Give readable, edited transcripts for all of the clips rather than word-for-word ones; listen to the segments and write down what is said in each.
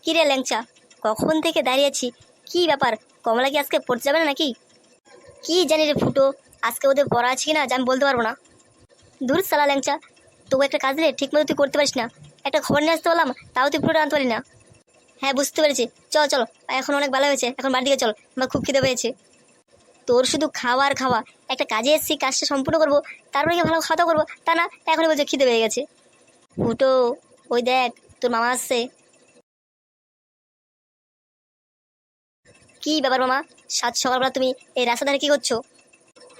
কি রে ল্যাংচা, কখন থেকে দাঁড়িয়ে আছি? কি ব্যাপার, কমলা কি আজকে পড়তে যাবে না নাকি? কি জানি রে ফুটো, আজকে ওদের পড়া আছে কি না আমি বলতে পারবো না। দূর সালা ল্যাংচা, তবু একটা কাজ রে ঠিক মতো তুই করতে পারিস না। একটা খবর নিয়ে আসতে বললাম, তাও তুই পুরোটা আনতে পারি না। হ্যাঁ বুঝতে পেরেছি, চল চল, এখন অনেক ভালো হয়েছে, এখন বাড়ির দিকে চল, আমার খুব খিদে পেয়েছে। তোর শুধু খাওয়া আর খাওয়া, একটা কাজে এসেছি, কাজটা সম্পূর্ণ করবো, তারপরে কি ভালো খাওয়া দাওয়া করবো, তা না এখনই বলছে খিদে পেয়ে গেছে। ফুটো, ওই দেখ তোর মামা আসছে। কি ব্যাপার মামা, সাত সকালবেলা তুমি এই রাস্তা ধারে কি করছো?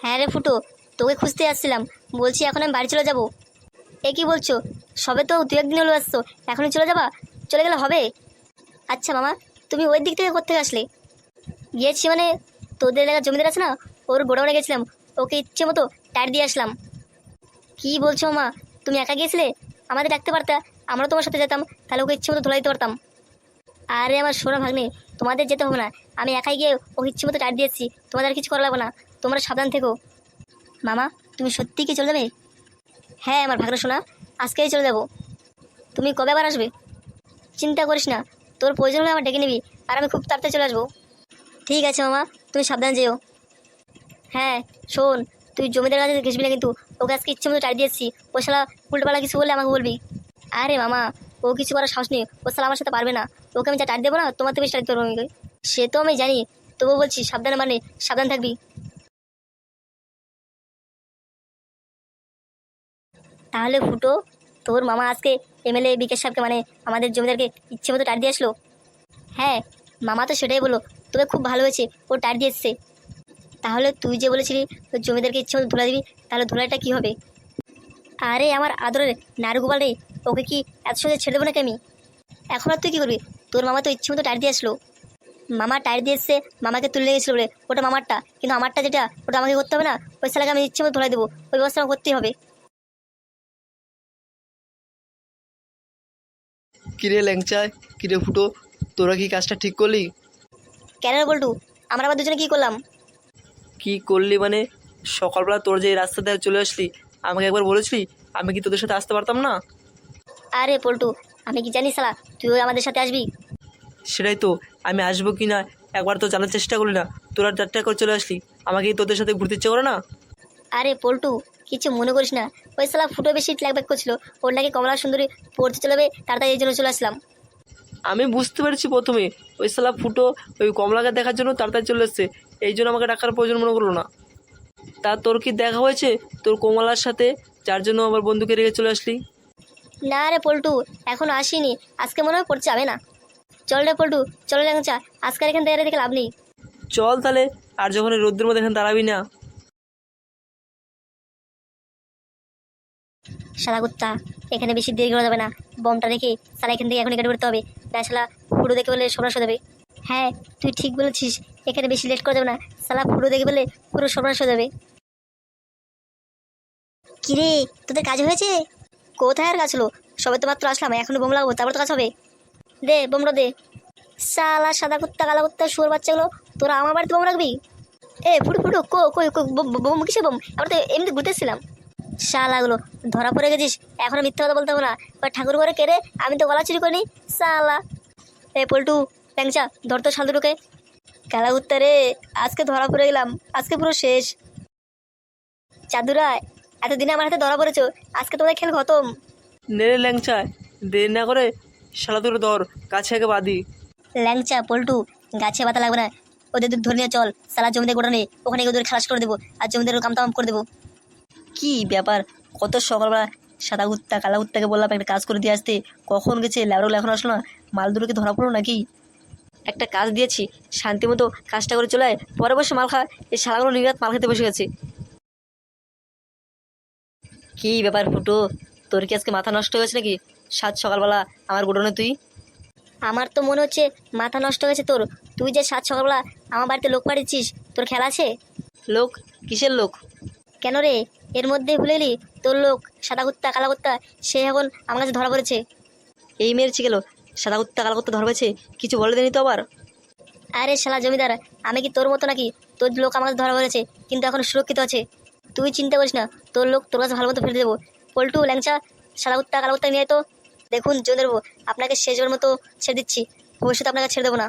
হ্যাঁ রে ফুটো, তোকে খুঁজতে আসছিলাম, বলছি এখন আমি বাড়ি চলে যাব। এ কি বলছো, সবে তো দু একদিন হলো আসছো, এখনই চলে যাবা? চলে গেলে হবে? আচ্ছা মামা, তুমি ওই দিক থেকে কোত্থেকে আসলে? গিয়েছি মানে, তোদের এলাকার জমিদার আছে না, ওর গোডাউনে গেছিলাম, ওকে ইচ্ছে মতো টায়ার দিয়ে আসলাম। কি বলছো মামা, তুমি একা গিয়েছিলে? আমাদের ডাকতে পারতা, আমরা তোমার সাথে যেতাম, তাহলে ওকে ইচ্ছে মতো ধোলাই দিতে পারতাম। আরে আমার সোনা ভাগ্নে, তোমাদের যেতে হবে না, আমি একাই গিয়ে ওকে ইচ্ছে মতো টায়ার দিয়েছি, তোমাদের আর কিছু করা লাগবে না, তোমরা সাবধান থেকো। মামা, তুমি সত্যি কি চলে যাবে? হ্যাঁ আমার ভাগ্নে সোনা, আজকেই চলে যাব। তুমি কবে আবার আসবে? চিন্তা করিস না, তোর প্রয়োজন হলে আমার ডেকে নিবি, আর আমি খুব তাড়াতাড়ি চলে আসবো। ঠিক আছে মামা, তুমি সাবধান যেও। হ্যাঁ শোন, তুই জমিদার কাছে ঘেসবি না কিন্তু, ওকে আজকে ইচ্ছে মতো টাইট দিয়েছি, ও শালা উল্টোপালা কিছু বললে আমাকে বলবি। আরে মামা, ও কিছু করার সাহস নেই, ও শালা আমার সাথে পারবে না, ওকে আমি যা টাইট দেবো না, তোমার থেকে বেশি টাইট দেবো আমি। সে তো আমি জানি, তবুও বলছি সাবধানে, মানে সাবধান থাকবি। তাহলে ফুটো, তোর মামা আজকে এমএলএ বিকেশ সাহেবকে, মানে আমাদের জমিদারকে ইচ্ছে মতো টাইট দিয়ে আসলো? হ্যাঁ, মামা তো সেটাই বলো, তবে খুব ভালো হয়েছে ও টাইট দিয়ে এসছে। তাহলে তুই যে বলেছিলি তোর জমিদারকে ইচ্ছে মতো ধুলা দিবি, তাহলে ধুলাটা কি হবে? আরে আমার আদরের নারুগোপাল রে, ওকে কি এত সহজে ছেড়ে দেবো নাকি আমি? এখন আর তুই কি করবি? তোর মামা তো ইচ্ছে মতো টায়ার দিয়ে আসলো। মামা টায়ার দিয়ে এসছে, মামাকে তুলে গেছিলো বলে, ওটা মামারটা, কিন্তু আমারটা যেটা, ওটা আমাকে করতে হবে না? ওই শালাকে আমি ইচ্ছে মতো ধরে দেবো, ওই ব্যবস্থা আমার করতেই হবে। কিরে ল্যাংচা, কিরে ফুটো, তোরা কি কাজটা ঠিক করলি? কেন রে বল্টু, আমরা আবার দুজনে কি করলাম? কি করলি মানে? সকালবেলা তোর যে এই রাস্তা দিয়ে চলে আসলি, আমাকে একবার বলেছিলি, আমি কি তোদের সাথে আসতে পারতাম না? আরে পল্টু, আমি কি জানি শালা তুইও আমাদের সাথে আসবি? সেটাই তো, আমি আসবো কি না একবার তো জানার চেষ্টা করলি না, তোরা 4টা করে চলে আসলি, আমাকে কি তোদের সাথে ঘুরতে ইচ্ছে করে না? আরে পল্টু, কিছু মনে করিস না, ওই শালা ফুটো বেশি ল্যাকব্যাক করছিল, ওর নাকি কমলা সুন্দরী পড়তে চলবে, তাড়াতাড়ি এই জন্য চলে আসলাম। আমি বুঝতে পেরেছি প্রথমে, ওই শালা ফুটো ওই কমলাকে দেখার জন্য তাড়াতাড়ি চলে এসছে, এই জন্য আমাকে ডাকার প্রয়োজন মনে করলো না। তা তোর কি দেখা হয়েছে তোর কমলার সাথে, যার জন্য আমার বন্ধুকে রেখে চলে আসলি? না রে পল্টু, এখনো আসিনি, আজকে মনে হয় পড়তে যাবে না। চল রে পল্টু, চলো ল্যাংচা, আজকের এখান থেকে দেখে লাভ নেই। চল তাহলে, আর যখন এই রোদ্রের মধ্যে এখানে দাঁড়াবি না। শালা কুত্তা, এখানে বেশি দেরি করা যাবে না, বমটা রেখে শালা এখান থেকে এখনই গাড়ি করতে হবে, না শালা ফুটো দেখে বলে সর্বনাশ হয়ে যাবে। হ্যাঁ তুই ঠিক বলেছিস, এখানে বেশি লেট করা যাবে না, শালা ফুটো দেখে বলে পুরো সর্বনাশ হয়ে যাবে। কিরে, তোদের কাজ হয়েছে? কোথায় আর কাজ হলো, সবে তো মাত্র আসলাম, এখনো বোম লাগবো, তারপর তো কাজ হবে। দে বোমটা দে। শালা সাদা কুত্তা কালা কুত্তা শুয়োর বাচ্চাগুলো, তোরা আমার বাড়িতে বোম রাখবি? এ ফুটু ফুটু, কো কই কই, বোম কিসে বোম? আমরা তো এমনি ঘুরতেছিলাম। শালাগুলো, ধরা পড়ে গেছিস, এখনো মিথ্যা কথা বলতে হবে না, ওই ঠাকুর ঘরে কেড়ে আমি তো গলা চুরি করিনি। শালা, এ পল্টু, প্যাংচা, ধর তো শাল দুটোকে। কালা কুত্তা রে, আজকে ধরা পড়ে গেলাম, আজকে পুরো শেষ। চাদুরা, এতদিনে আমার হাতে ধরা পড়েছো, আজকে তোমাদের খেল খতম। নে রে ল্যাংচা, দেরি না করে শালা দুটো ধর, কাছে আগে বাঁধি। ল্যাংচা পল্টু, গাছে পাতা লাগবে না, ওদের দুধ ধরে নিয়ে চল, সালা জমিদের গোটা নেই, ওখানে গিয়ে ওদের খালাস করে দেবো, আর জমিদের কাম তাম করে দেবো। কি ব্যাপার, কত সকালবেলা সাদা কুত্তা কালা কুত্তাকে বললাম একটা কাজ করে দিয়ে আসতে, কখন গেছে ল্যাবরগুলো এখন আসলো না, মাল দুটোকে ধরা পড়লো নাকি? একটা কাজ দিয়েছি, শান্তি মতো কাজটা করে চলে আয়, পরে বসে মাল খা, এই শালাগুলো নিরাত মাল খেতে বসে গেছে। কি ব্যাপার ফুটো, তোর কি আজকে মাথা নষ্ট হয়েছে নাকি? সাত সকালবেলা আমার গোডনে তুই? আমার তো মনে হচ্ছে মাথা নষ্ট হয়েছে তোর, তুই যে সাত সকালবেলা আমার বাড়িতে লোক পাঠিয়েছিস, তোর খেলা আছে? লোক? কিসের লোক? কেন রে, এর মধ্যে ভুলে গেলি? তোর লোক, সাদা কুত্তা কালা কুত্তা, সে এখন আমার কাছে ধরা পড়েছে। এই মেরেছি গেল, সাদা কুত্তা কালা কুত্তা ধরা পড়েছে, কিছু বলে দেনি তো আবার? আরে শালা জমিদার, আমি কি তোর মতো নাকি? তোর লোক আমার কাছে ধরা পড়েছে, কিন্তু এখন সুরক্ষিত আছে, তুই চিন্তা করিস না, তোর লোক তোর কাছে ভালো মতো ফেরত দেবো। পল্টু, ল্যাংচা, সাদা কুত্তা কালা কুত্তা নিয়ে আয় তো। দেখুন জমিদারবাবু, আপনাকে শেষবার মতো ছেড়ে দিচ্ছি, ভবিষ্যতে আপনাকে ছেড়ে দেবো না।